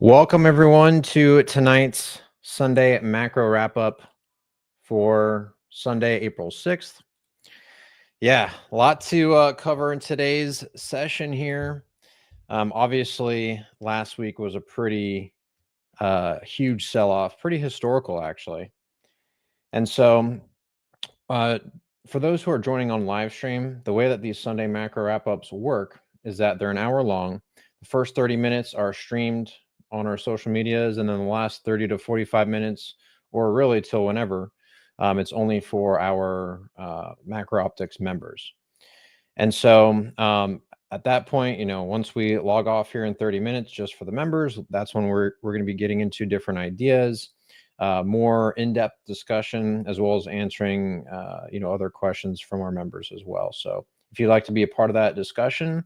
Welcome everyone to tonight's Sunday macro wrap up for Sunday, April 6th. Yeah, a lot to cover in today's session here. Obviously, last week was a pretty huge sell-off, pretty historical actually. And so for those who are joining on live stream, the way that these Sunday macro wrap-ups work is that they're an hour long. The first 30 minutes are streamed on our social medias, and then the last 30 to 45 minutes, or really till whenever, it's only for our Macro Optics members. And so at that point, once we log off here in 30 minutes just for the members, that's when we're going to be getting into different ideas, more in-depth discussion, as well as answering other questions from our members as well. So if you'd like to be a part of that discussion,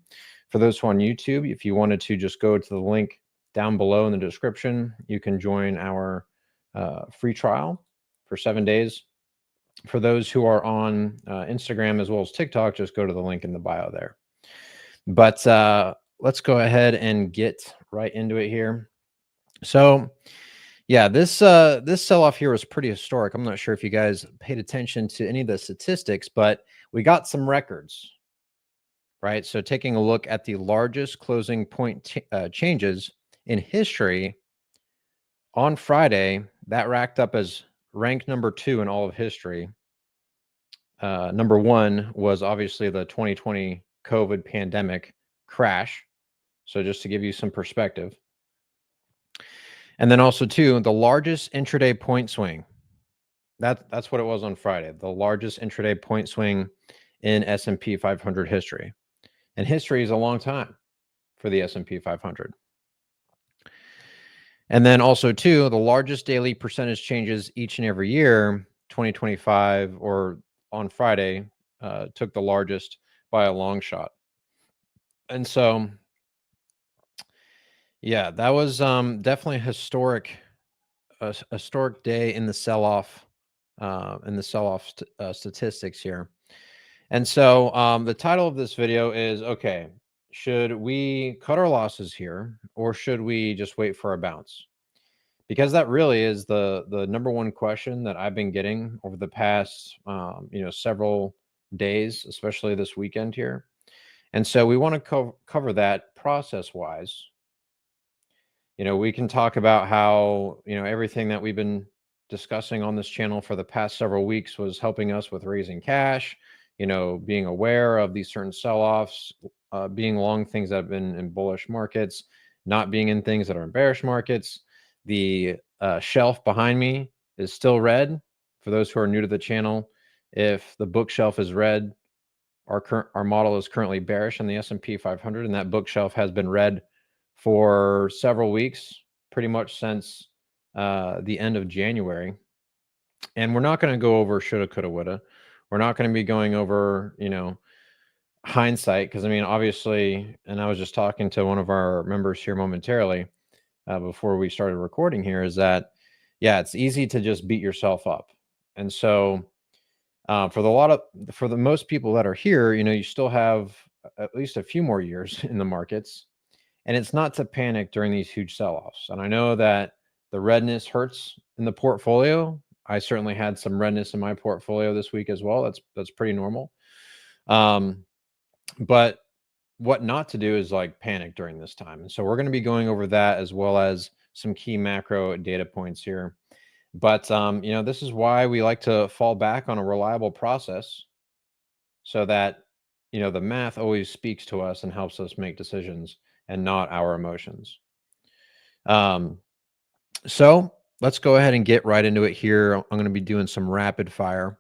for those who are on YouTube, if you wanted to just go to the link down below in the description, you can join our free trial for 7 days. For those who are on Instagram as well as TikTok, just go to the link in the bio there. But let's go ahead and get right into it here. So yeah, this sell-off here was pretty historic. I'm not sure if you guys paid attention to any of the statistics, but we got some records, right? So taking a look at the largest closing point changes in history on Friday, that racked up as rank number 2 in all of history. Number 1 was obviously the 2020 COVID pandemic crash. So just to give you some perspective. And then also 2, the largest intraday point swing. That's what it was on Friday. The largest intraday point swing in S&P 500 history. And history is a long time for the S&P 500. And then also 2, the largest daily percentage changes each and every year, 2025 or on Friday, took the largest by a long shot. And so, yeah, that was definitely a historic day in the sell-off, statistics here. And so the title of this video is, okay, should we cut our losses here, or should we just wait for a bounce? Because that really is the number one question that I've been getting over the past several days, especially this weekend here. And so we want to cover that process-wise. We can talk about how everything that we've been discussing on this channel for the past several weeks was helping us with raising cash, being aware of these certain sell-offs, being long things that have been in bullish markets, not being in things that are in bearish markets. The shelf behind me is still red. For those who are new to the channel, if the bookshelf is red, our model is currently bearish on the S&P 500, and that bookshelf has been red for several weeks, pretty much since the end of January. And we're not going to go over shoulda, coulda, woulda. We're not going to be going over, hindsight, because I mean, obviously, and I was just talking to one of our members here momentarily before we started recording here, is that, yeah, it's easy to just beat yourself up. And so for the most people that are here, you still have at least a few more years in the markets, and it's not to panic during these huge sell-offs. And I know that the redness hurts in the portfolio. I certainly had some redness in my portfolio this week as well. That's pretty normal. But what not to do is like panic during this time. And so we're going to be going over that, as well as some key macro data points here. But this is why we like to fall back on a reliable process, so that the math always speaks to us and helps us make decisions, and not our emotions. So let's go ahead and get right into it here. I'm going to be doing some rapid fire.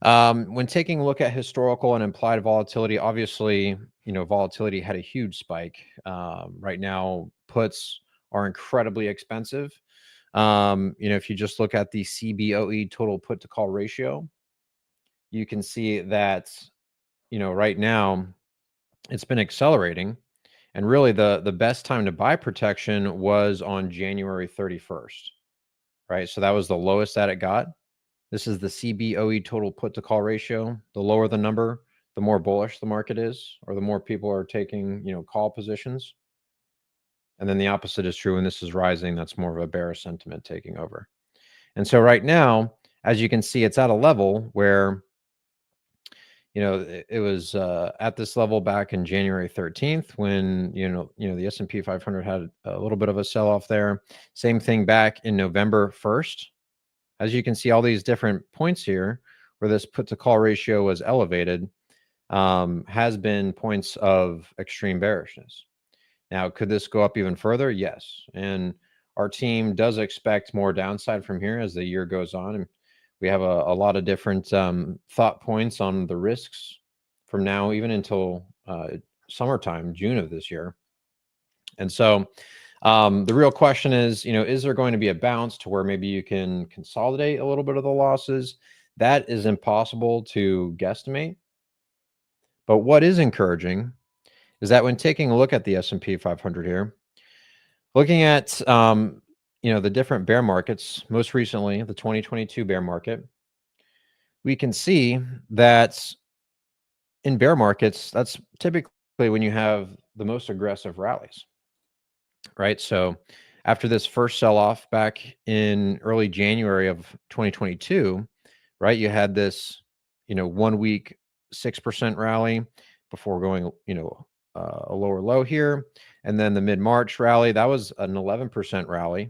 When taking a look at historical and implied volatility, obviously volatility had a huge spike. Right now, puts are incredibly expensive. If you just look at the CBOE total put to call ratio, you can see that, right now it's been accelerating. And really the best time to buy protection was on January 31st, right? So that was the lowest that it got. This is the CBOE total put to call ratio. The lower the number, the more bullish the market is, or the more people are taking, call positions. And then the opposite is true when this is rising. That's more of a bearish sentiment taking over. And so right now, as you can see, it's at a level where, it was at this level back in January 13th when, the S&P 500 had a little bit of a sell-off there. Same thing back in November 1st. As you can see, all these different points here where this put to call ratio was elevated has been points of extreme bearishness. Now, could this go up even further? Yes. And our team does expect more downside from here as the year goes on. And we have a lot of different thought points on the risks from now even until summertime, June of this year. And so the real question is there going to be a bounce to where maybe you can consolidate a little bit of the losses? That is impossible to guesstimate. But what is encouraging is that when taking a look at the S&P 500 here, looking at the different bear markets, most recently the 2022 bear market, we can see that in bear markets, that's typically when you have the most aggressive rallies, right? So after this first sell-off back in early January of 2022, right, you had this 1 week 6% rally before going a lower low here, and then the mid-March rally, that was an 11% rally.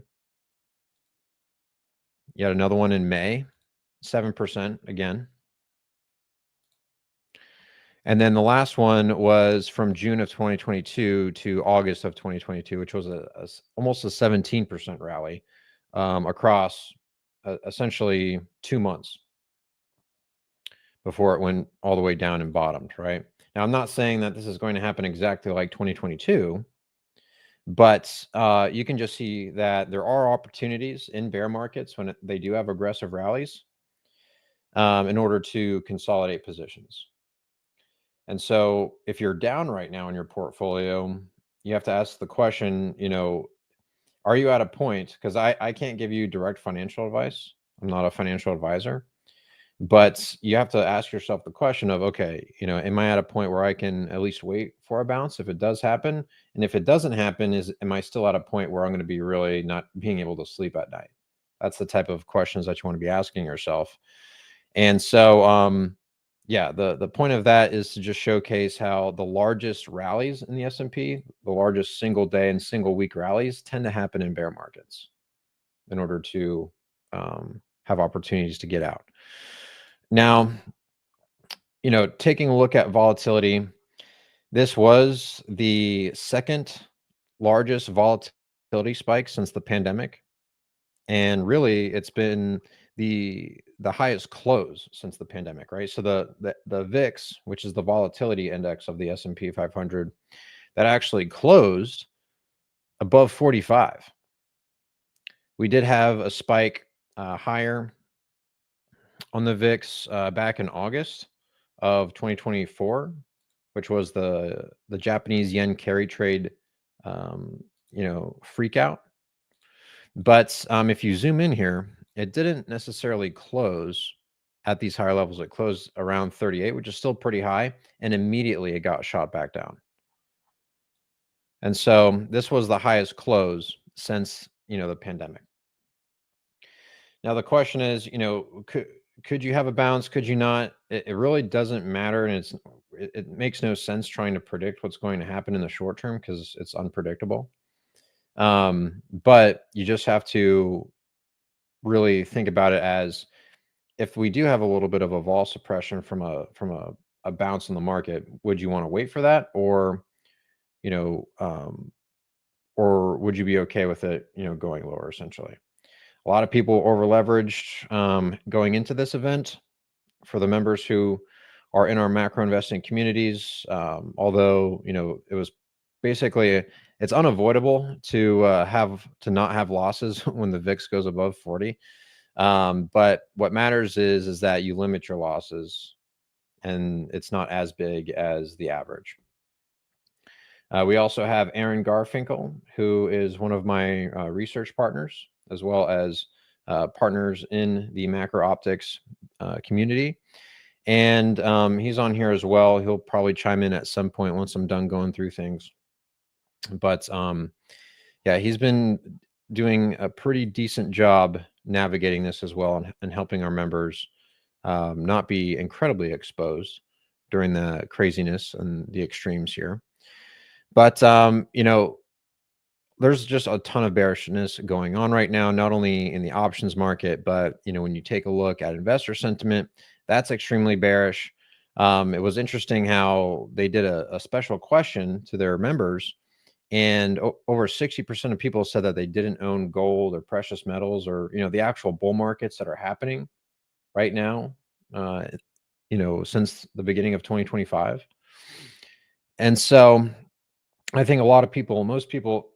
You had another one in May, 7% again. And then the last one was from June of 2022 to August of 2022, which was almost a 17% rally across essentially 2 months before it went all the way down and bottomed, right? Now, I'm not saying that this is going to happen exactly like 2022, but you can just see that there are opportunities in bear markets when they do have aggressive rallies in order to consolidate positions. And so if you're down right now in your portfolio, you have to ask the question, are you at a point? Because I can't give you direct financial advice. I'm not a financial advisor. But you have to ask yourself the question of, okay, am I at a point where I can at least wait for a bounce if it does happen? And if it doesn't happen, am I still at a point where I'm going to be really not being able to sleep at night? That's the type of questions that you want to be asking yourself. And so, yeah, the point of that is to just showcase how the largest rallies in the S&P, the largest single day and single week rallies tend to happen in bear markets in order to have opportunities to get out. Now, taking a look at volatility, this was the second largest volatility spike since the pandemic. And really, it's been the highest close since the pandemic, right? So the VIX, which is the volatility index of the S&P 500, that actually closed above 45. We did have a spike higher on the VIX back in August of 2024, which was the Japanese yen carry trade, freak out. But if you zoom in here, it didn't necessarily close at these higher levels. It closed around 38, which is still pretty high, and immediately it got shot back down. And so this was the highest close since the pandemic. Now the question is, could you have a bounce? Could you not? It really doesn't matter, and it makes no sense trying to predict what's going to happen in the short term because it's unpredictable. But you just have to really think about it as if we do have a little bit of a vol suppression from a bounce in the market, would you want to wait for that, or or would you be okay with it, going lower essentially? A lot of people over leveraged going into this event. For the members who are in our macro investing communities. Although, it was basically, it's unavoidable to not have losses when the VIX goes above 40. But what matters is that you limit your losses, and it's not as big as the average. We also have Aaron Garfinkel, who is one of my research partners, as well as partners in the macro optics community. And he's on here as well. He'll probably chime in at some point once I'm done going through things. But yeah, he's been doing a pretty decent job navigating this as well, and helping our members not be incredibly exposed during the craziness and the extremes here. But there's just a ton of bearishness going on right now, not only in the options market, but when you take a look at investor sentiment, that's extremely bearish. It was interesting how they did a special question to their members, and over 60% of people said that they didn't own gold or precious metals, or the actual bull markets that are happening right now, since the beginning of 2025. And so I think a lot of people, most people,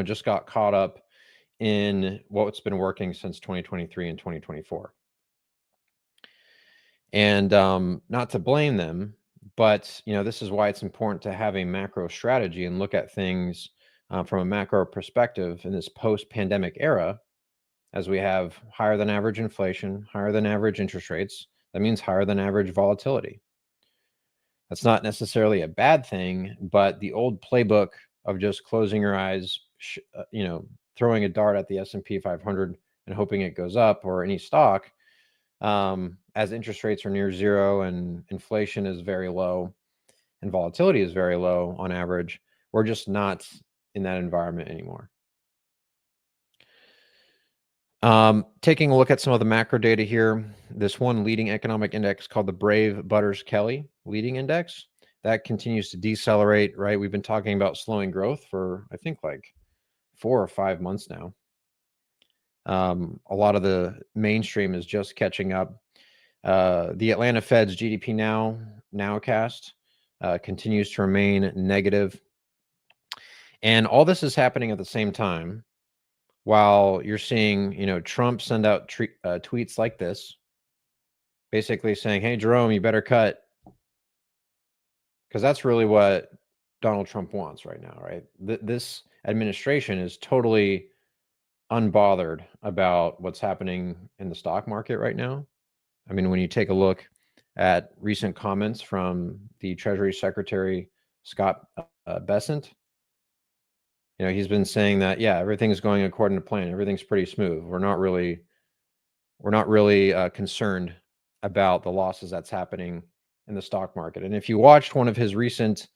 just got caught up in what's been working since 2023 and 2024. And not to blame them, but this is why it's important to have a macro strategy and look at things from a macro perspective in this post-pandemic era, as we have higher than average inflation, higher than average interest rates. That means higher than average volatility. That's not necessarily a bad thing, but the old playbook of just closing your eyes, throwing a dart at the S&P 500 and hoping it goes up, or any stock, as interest rates are near zero and inflation is very low and volatility is very low on average, we're just not in that environment anymore. Taking a look at some of the macro data here, this one leading economic index called the Brave Butters Kelly leading index, that continues to decelerate, right? We've been talking about slowing growth for, I think, like 4 or 5 months now. A lot of the mainstream is just catching up. The Atlanta Fed's GDP nowcast continues to remain negative. And all this is happening at the same time, while you're seeing, Trump send out tweets like this, basically saying, hey, Jerome, you better cut. Because that's really what Donald Trump wants right now, right? This administration is totally unbothered about what's happening in the stock market right now. I mean, when you take a look at recent comments from the Treasury Secretary, Scott Bessent, he's been saying that, yeah, everything's going according to plan. Everything's pretty smooth. We're not really concerned about the losses that's happening in the stock market. And if you watched one of his recent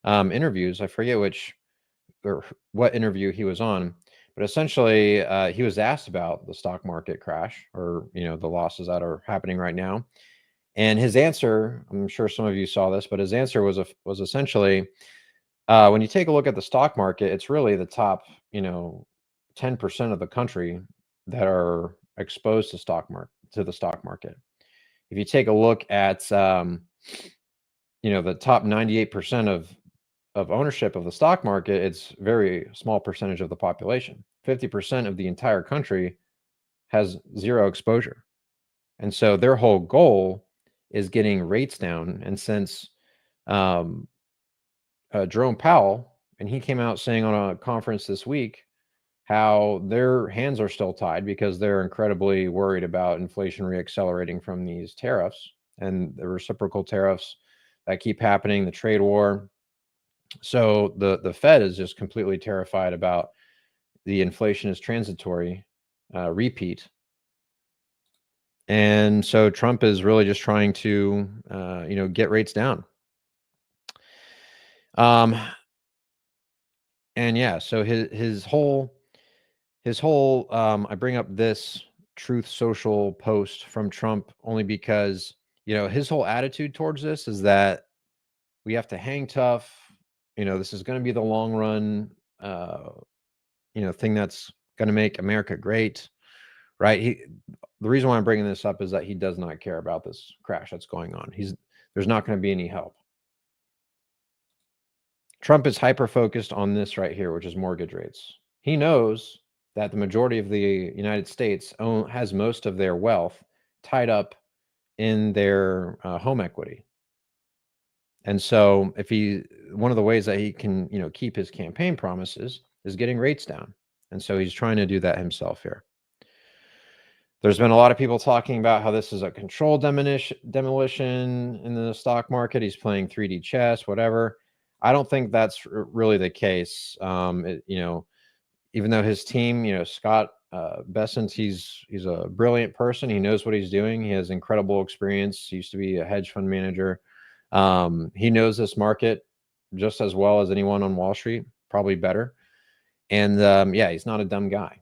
interviews, I forget what interview he was on, but essentially he was asked about the stock market crash, or the losses that are happening right now. And his answer, I'm sure some of you saw this, but his answer was essentially, when you take a look at the stock market, it's really the top 10% of the country that are exposed to the stock market. If you take a look at the top 98% of ownership of the stock market, it's very small percentage of the population. 50% of the entire country has zero exposure. And so their whole goal is getting rates down. And since Jerome Powell, and he came out saying on a conference this week how their hands are still tied because they're incredibly worried about inflation reaccelerating from these tariffs and the reciprocal tariffs that keep happening, the trade war. So the Fed is just completely terrified about the inflation is transitory repeat. And so Trump is really just trying to, get rates down. And yeah, so his whole, I bring up this Truth Social post from Trump only because, his whole attitude towards this is that we have to hang tough. This is going to be the long run, thing that's going to make America great, right? The reason why I'm bringing this up is that he does not care about this crash that's going on. there's not going to be any help. Trump is hyper-focused on this right here, which is mortgage rates. He knows that the majority of the United States has most of their wealth tied up in their home equity. And so one of the ways that he can, keep his campaign promises is getting rates down. And so he's trying to do that himself here. There's been a lot of people talking about how this is a controlled demolition in the stock market. He's playing 3D chess, whatever. I don't think that's really the case. Even though his team, Scott Bessent, he's a brilliant person. He knows what he's doing. He has incredible experience. He used to be a hedge fund manager. He knows this market just as well as anyone on Wall Street, probably better. And yeah, he's not a dumb guy.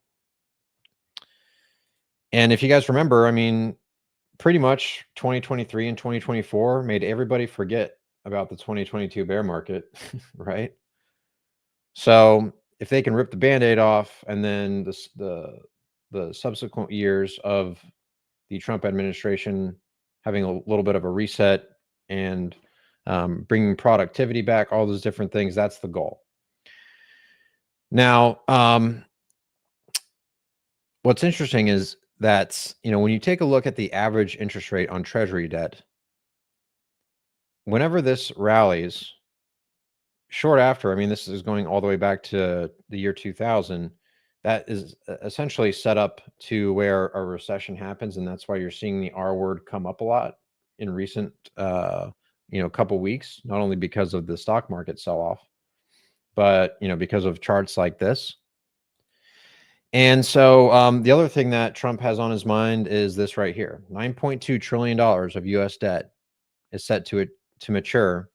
And if you guys remember, I mean, pretty much 2023 and 2024 made everybody forget about the 2022 bear market, right? So if they can rip the Band-Aid off, and then the subsequent years of the Trump administration having a little bit of a reset and bringing productivity back, all those different things, that's the goal. Now, what's interesting is that, when you take a look at the average interest rate on Treasury debt, whenever this rallies, short after, I mean, this is going all the way back to the year 2000, that is essentially set up to where a recession happens. And that's why you're seeing the R word come up a lot in recent, couple weeks, not only because of the stock market sell-off, but, because of charts like this. And so the other thing that Trump has on his mind is this right here. $9.2 trillion of U.S. debt is set to mature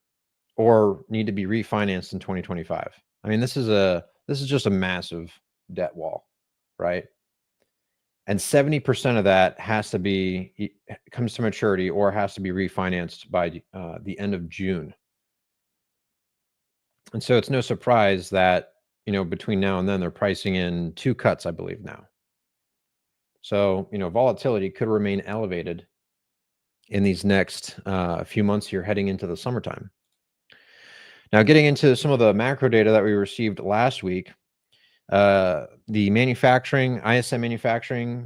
or need to be refinanced in 2025. I mean, this is just a massive debt wall, right? And 70% of that comes to maturity or has to be refinanced by the end of June. And so it's no surprise that, between now and then, they're pricing in 2 cuts, I believe now. So, volatility could remain elevated in these next few months here heading into the summertime. Now, getting into some of the macro data that we received last week, the ISM manufacturing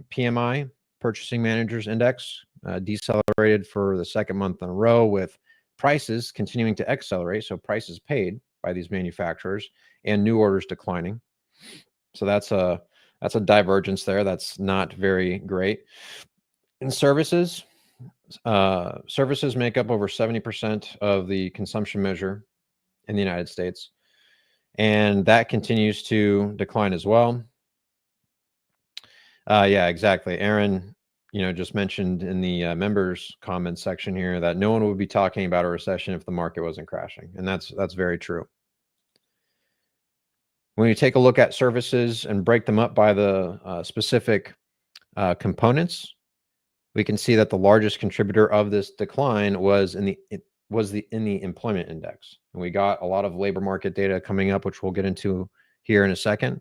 PMI, Purchasing Managers Index, decelerated for the second month in a row, with prices continuing to accelerate. So prices paid by these manufacturers and new orders declining. So that's a divergence there. That's not very great. In services make up over 70% of the consumption measure in the United States, and that continues to decline as well. Yeah, exactly. Aaron, just mentioned in the members comments section here that no one would be talking about a recession if the market wasn't crashing. And that's very true. When you take a look at services and break them up by the specific components, we can see that the largest contributor of this decline was in the employment index. And we got a lot of labor market data coming up, which we'll get into here in a second.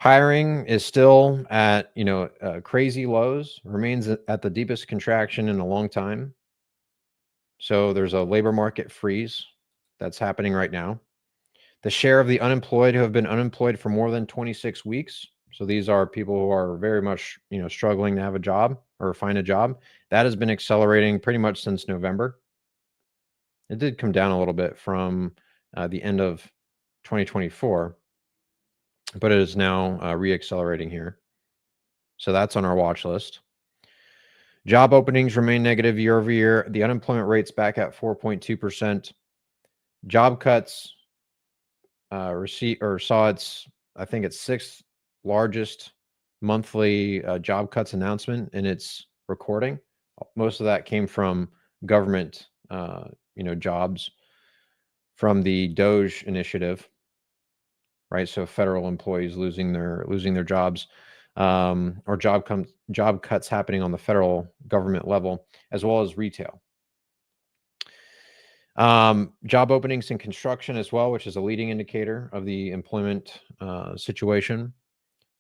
Hiring is still at, crazy lows, remains at the deepest contraction in a long time. So there's a labor market freeze that's happening right now. The share of the unemployed who have been unemployed for more than 26 weeks. So these are people who are very much, struggling to have a job or find a job. That has been accelerating pretty much since November. It did come down a little bit from the end of 2024, but it is now re-accelerating here. So that's on our watch list. Job openings remain negative year over year. The unemployment rate's back at 4.2%. Job cuts saw I think its 6th largest monthly job cuts announcement in its recording. Most of that came from government, jobs from the DOGE initiative, right? So federal employees losing their jobs, or job cuts happening on the federal government level, as well as retail. Job openings in construction as well, which is a leading indicator of the employment situation.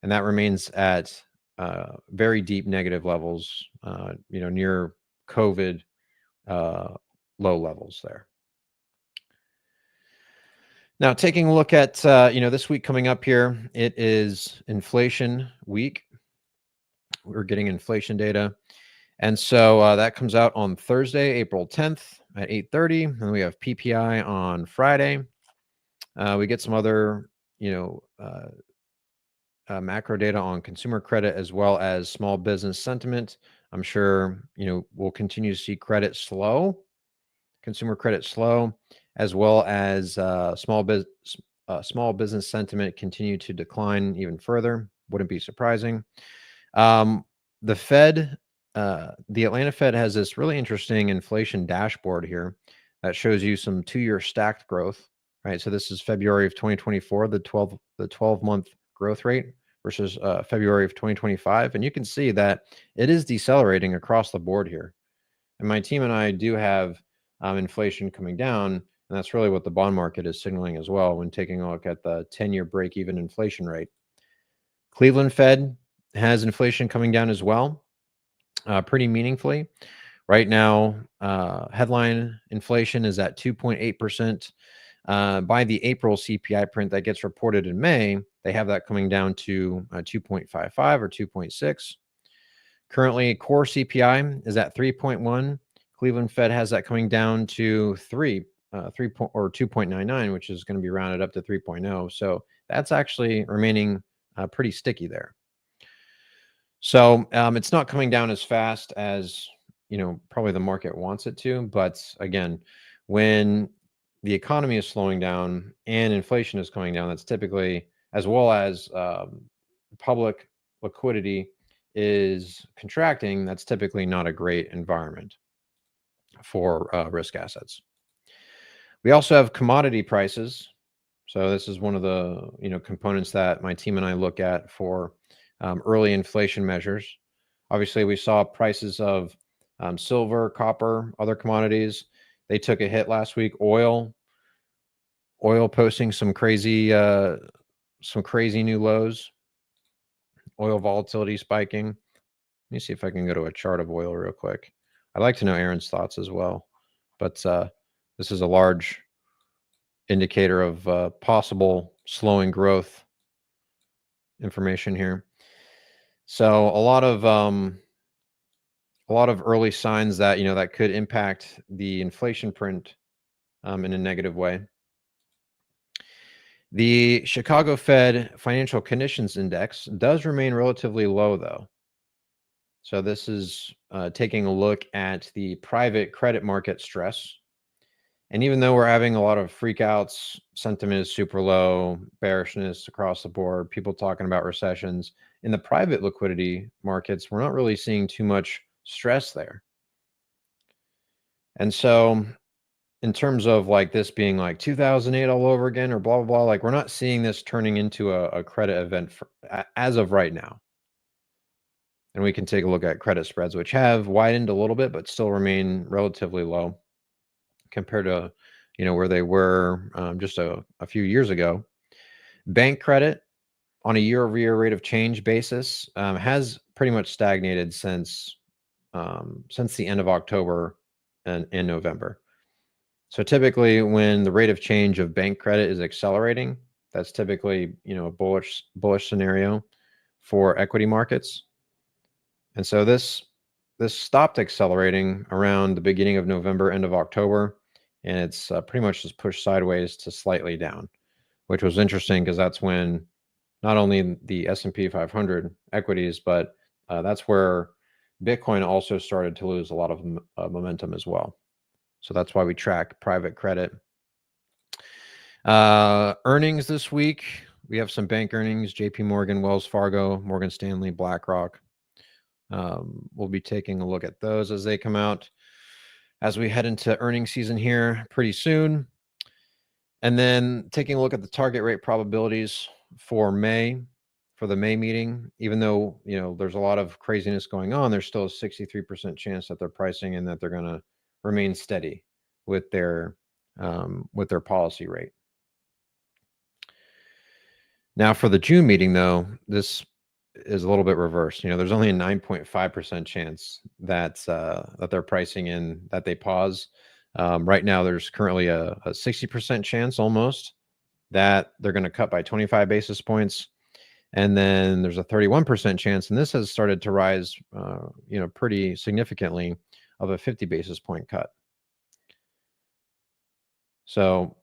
And that remains at very deep negative levels, near COVID low levels there. Now, taking a look at this week coming up here, it is inflation week. We're getting inflation data, and so that comes out on Thursday, April 10th at 8:30, and we have PPI on Friday. We get some other macro data on consumer credit as well as small business sentiment. I'm sure we'll continue to see consumer credit slow, as well as small business sentiment continue to decline even further. Wouldn't be surprising. The Fed, the Atlanta Fed, has this really interesting inflation dashboard here that shows you some 2-year stacked growth. Right, so this is February of 2024, the 12-month growth rate versus February of 2025, and you can see that it is decelerating across the board here. And my team and I do have inflation coming down, and that's really what the bond market is signaling as well when taking a look at the 10-year break-even inflation rate. Cleveland Fed has inflation coming down as well, pretty meaningfully. Right now, headline inflation is at 2.8%. By the April CPI print that gets reported in May, they have that coming down to 2.55 or 2.6. Currently, core CPI is at 3.1. Cleveland Fed has that coming down to 2.99, which is going to be rounded up to 3.0. So that's actually remaining pretty sticky there. So it's not coming down as fast as probably the market wants it to. But again, when the economy is slowing down and inflation is coming down, that's typically, as well as public liquidity is contracting, that's typically not a great environment for risk assets. We also have commodity prices. So this is one of the components that my team and I look at for early inflation measures. Obviously, we saw prices of silver, copper, other commodities. They took a hit last week. Oil posting some crazy new lows. Oil volatility spiking. Let me see if I can go to a chart of oil real quick. I'd like to know Aaron's thoughts as well, but this is a large indicator of possible slowing growth information here. So a lot of early signs that that could impact the inflation print in a negative way. The Chicago Fed Financial Conditions Index does remain relatively low, though. So this is taking a look at the private credit market stress. And even though we're having a lot of freakouts, sentiment is super low, bearishness across the board, people talking about recessions, in the private liquidity markets, we're not really seeing too much stress there. And so in terms of like this being like 2008 all over again or blah, blah, blah, like we're not seeing this turning into a credit event as of right now. And we can take a look at credit spreads, which have widened a little bit, but still remain relatively low compared to where they were just a few years ago. Bank credit on a year-over-year rate of change basis has pretty much stagnated since the end of October and in November. So typically when the rate of change of bank credit is accelerating, that's typically a bullish scenario for equity markets. And so this stopped accelerating around the beginning of November, end of October, and it's pretty much just pushed sideways to slightly down, which was interesting because that's when not only the S&P 500 equities, but that's where Bitcoin also started to lose a lot of momentum as well. So that's why we track private credit. Earnings this week, we have some bank earnings: JP Morgan, Wells Fargo, Morgan Stanley, BlackRock. We'll be taking a look at those as they come out as we head into earnings season here pretty soon. And then taking a look at the target rate probabilities for May, for the May meeting. Even though there's a lot of craziness going on, there's still a 63% chance that they're pricing and that they're going to remain steady with their policy rate. Now for the June meeting, though, this is a little bit reversed. There's only a 9.5% chance that that they're pricing in that they pause. Right now, there's currently a 60% chance almost that they're going to cut by 25 basis points. And then there's a 31% chance, and this has started to rise, pretty significantly, of a 50 basis point cut. So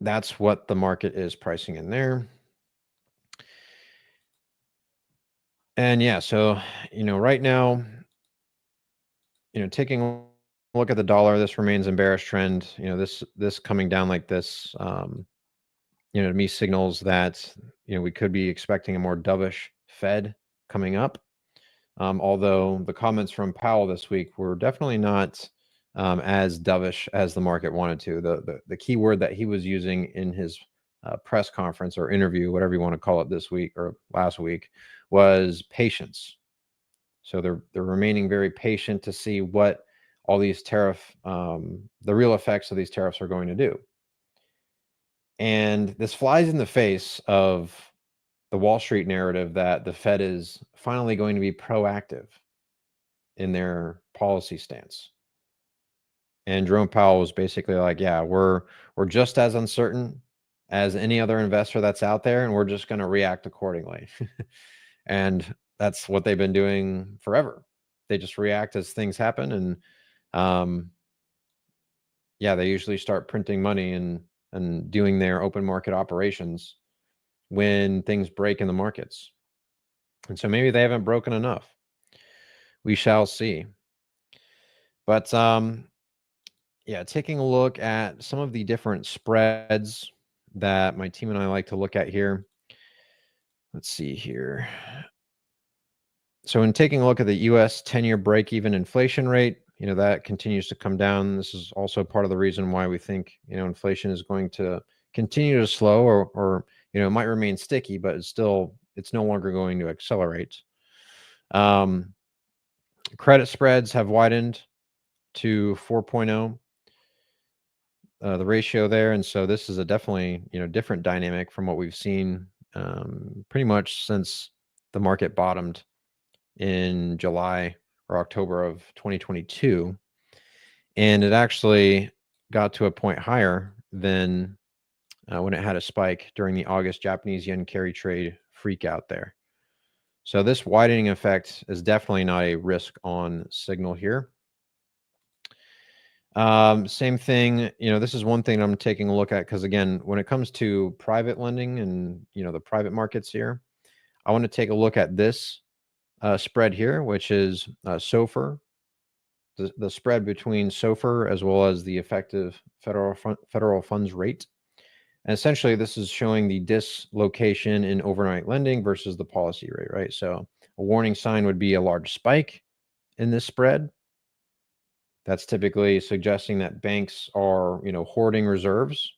that's what the market is pricing in there. And yeah, so, right now, taking a look at the dollar, this remains in bearish trend. This coming down like this, to me signals that, we could be expecting a more dovish Fed coming up. Although the comments from Powell this week were definitely not as dovish as the market wanted to. The key word that he was using in his press conference or interview, whatever you want to call it this week or last week, was patience. So they're remaining very patient to see what all these the real effects of these tariffs are going to do. And this flies in the face of the Wall Street narrative that the Fed is finally going to be proactive in their policy stance. And Jerome Powell was basically like, yeah, we're just as uncertain as any other investor that's out there, and we're just going to react accordingly. And that's what they've been doing forever. They just react as things happen. And they usually start printing money and doing their open market operations when things break in the markets. And so maybe they haven't broken enough. We shall see. But taking a look at some of the different spreads that my team and I like to look at here. Let's see here. So in taking a look at the US 10-year break-even inflation rate, that continues to come down. This is also part of the reason why we think, inflation is going to continue to slow or it might remain sticky, but it's no longer going to accelerate. Credit spreads have widened to 4.0, the ratio there. And so this is a definitely, different dynamic from what we've seen pretty much since the market bottomed in July or October of 2022. And it actually got to a point higher than when it had a spike during the August Japanese yen carry trade freak out there. So this widening effect is definitely not a risk on signal here. Same thing, this is one thing I'm taking a look at because, again, when it comes to private lending and, the private markets here, I want to take a look at this spread here, which is SOFR, the spread between SOFR as well as the effective federal funds rate. And essentially, this is showing the dislocation in overnight lending versus the policy rate, right? So a warning sign would be a large spike in this spread. That's typically suggesting that banks are, hoarding reserves,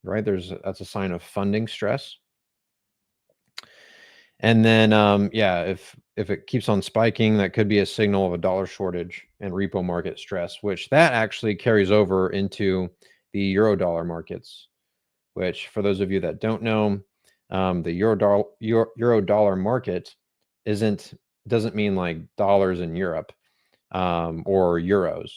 right? That's a sign of funding stress. And then, if it keeps on spiking, that could be a signal of a dollar shortage and repo market stress, which that actually carries over into the euro dollar markets, which, for those of you that don't know, the euro dollar market doesn't mean like dollars in Europe or euros.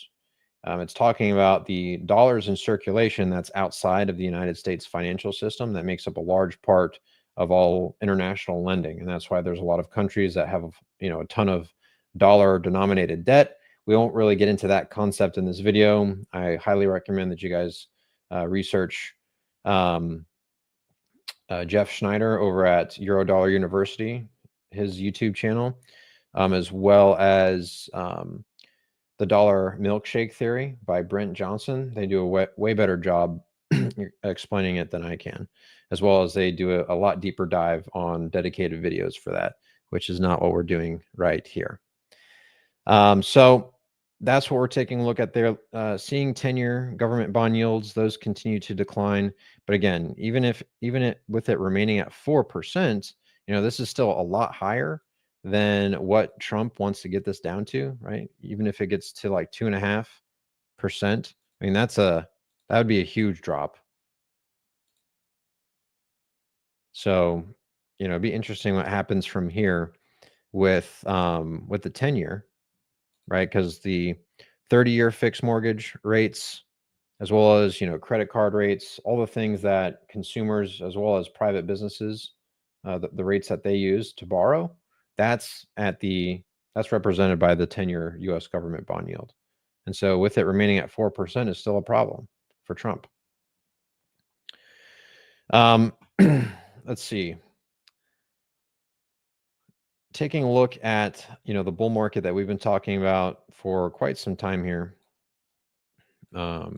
It's talking about the dollars in circulation that's outside of the United States financial system that makes up a large part of all international lending. And that's why there's a lot of countries that have, a ton of dollar denominated debt. We won't really get into that concept in this video. I highly recommend that you guys research Jeff Schneider over at Eurodollar University, his YouTube channel, as well as The Dollar Milkshake Theory by Brent Johnson. They do a way better job explaining it than I can, as well as they do a lot deeper dive on dedicated videos for that, which is not what we're doing right here. So that's what we're taking a look at there. Seeing 10-year government bond yields, those continue to decline. But again, with it remaining at 4%, this is still a lot higher than what Trump wants to get this down to, right? Even if it gets to like 2.5%, I mean, that would be a huge drop. So, it'd be interesting what happens from here with the 10-year, right? Because the 30-year fixed mortgage rates, as well as credit card rates, all the things that consumers as well as private businesses, the rates that they use to borrow, that's represented by the 10-year U.S. government bond yield. And so with it remaining at 4% is still a problem for Trump. Let's see. Taking a look at the bull market that we've been talking about for quite some time here,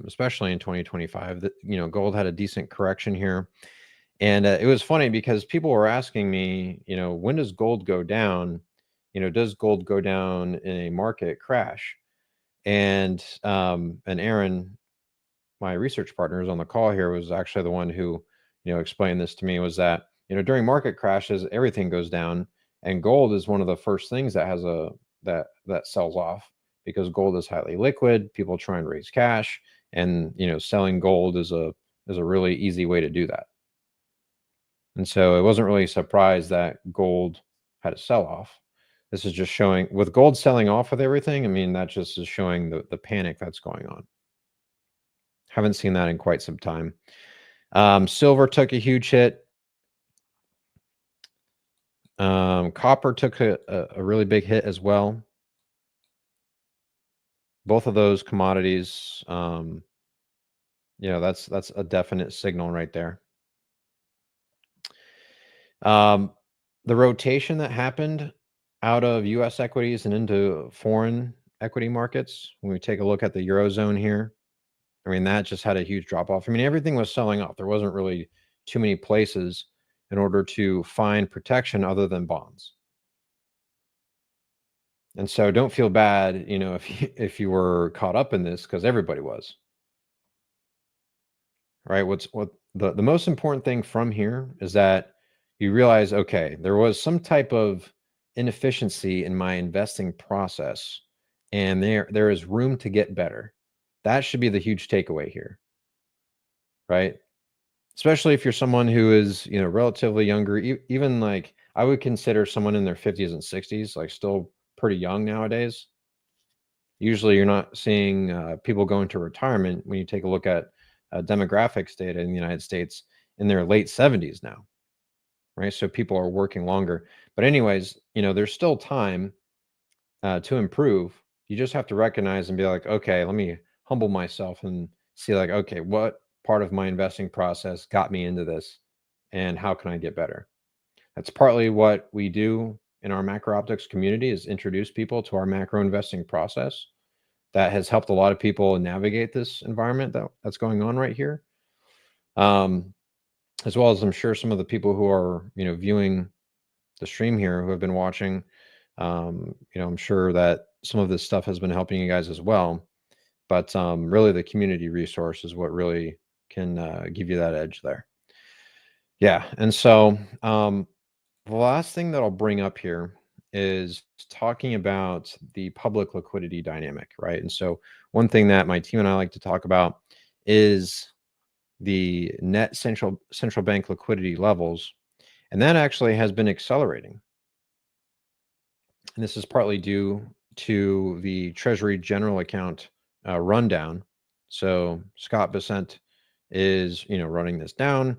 especially in 2025, that gold had a decent correction here. And it was funny because people were asking me, when does gold go down? Does gold go down in a market crash? And Aaron, my research partner who's on the call here, was actually the one who explained this to me, was that during market crashes everything goes down, and gold is one of the first things that has that sells off, because gold is highly liquid. People try and raise cash, and selling gold is a really easy way to do that. And so it wasn't really a surprise that gold had a sell-off. This is just showing, with gold selling off with everything, I mean, that just is showing the panic that's going on. Haven't seen that in quite some time. Silver took a huge hit. Copper took a really big hit as well. Both of those commodities, that's a definite signal right there. The rotation that happened out of U.S. equities and into foreign equity markets, when we take a look at the Eurozone here, I mean, that just had a huge drop off. I mean, everything was selling off. There wasn't really too many places in order to find protection other than bonds. And so don't feel bad, if you were caught up in this, because everybody was. Right? What the most important thing from here is that you realize, okay, there was some type of inefficiency in my investing process, and there is room to get better. That should be the huge takeaway here, right? Especially if you're someone who is, relatively younger, even like I would consider someone in their 50s and 60s, like still pretty young nowadays. Usually you're not seeing people go into retirement when you take a look at demographics data in the United States in their late 70s now, right? So people are working longer. But anyways, there's still time to improve. You just have to recognize and be like, okay, let me humble myself and see, like, okay, what part of my investing process got me into this, and how can I get better? That's partly what we do in our Macro Optics community, is introduce people to our macro investing process. That has helped a lot of people navigate this environment that's going on right here. As well as I'm sure some of the people who are, viewing the stream here, who have been watching, I'm sure that some of this stuff has been helping you guys as well. But really the community resource is what really can give you that edge there. Yeah. And so the last thing that I'll bring up here is talking about the public liquidity dynamic, right? And so one thing that my team and I like to talk about is the net central bank liquidity levels, and that actually has been accelerating. And this is partly due to the Treasury General Account rundown. So Scott Bessent is, running this down.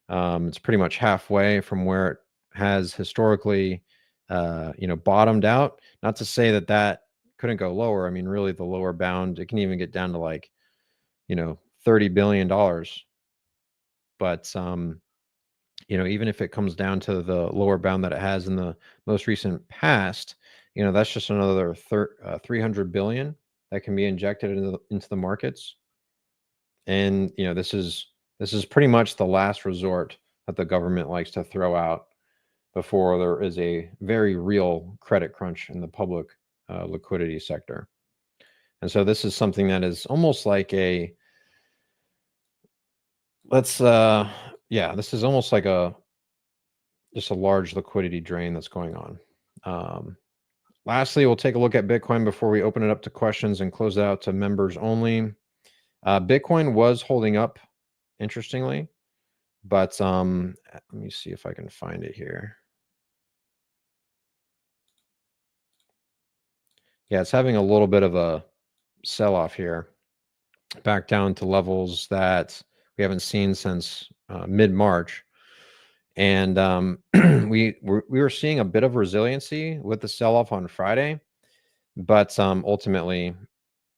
It's pretty much halfway from where it has historically, bottomed out. Not to say that couldn't go lower. I mean, really, the lower bound, it can even get down to like, $30 billion. But even if it comes down to the lower bound that it has in the most recent past, that's just another 300 billion that can be injected into the markets. And this is pretty much the last resort that the government likes to throw out before there is a very real credit crunch in the public liquidity sector. And so this is something that is almost like this is almost like just a large liquidity drain that's going on. Lastly, we'll take a look at Bitcoin before we open it up to questions and close it out to members only. Bitcoin was holding up, interestingly, but let me see if I can find it here. Yeah, it's having a little bit of a sell-off here, back down to levels that we haven't seen since mid-March. And we were seeing a bit of resiliency with the sell-off on Friday, but ultimately,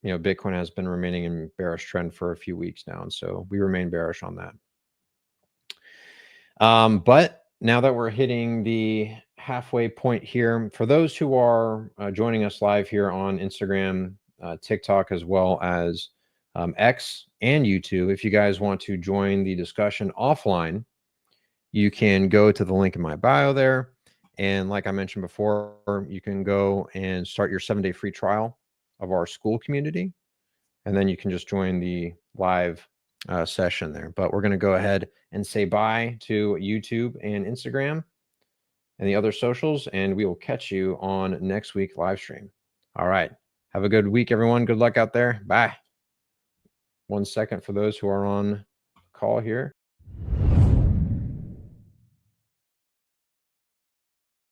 Bitcoin has been remaining in bearish trend for a few weeks now, and so we remain bearish on that. But now that we're hitting the halfway point here, for those who are joining us live here on Instagram, TikTok, as well as X and YouTube, if you guys want to join the discussion offline, you can go to the link in my bio there. And like I mentioned before, you can go and start your 7-day free trial of our school community. And then you can just join the live session there. But we're going to go ahead and say bye to YouTube and Instagram and the other socials, and we will catch you on next week live stream. All right. Have a good week, everyone. Good luck out there. Bye. 1 second for those who are on call here.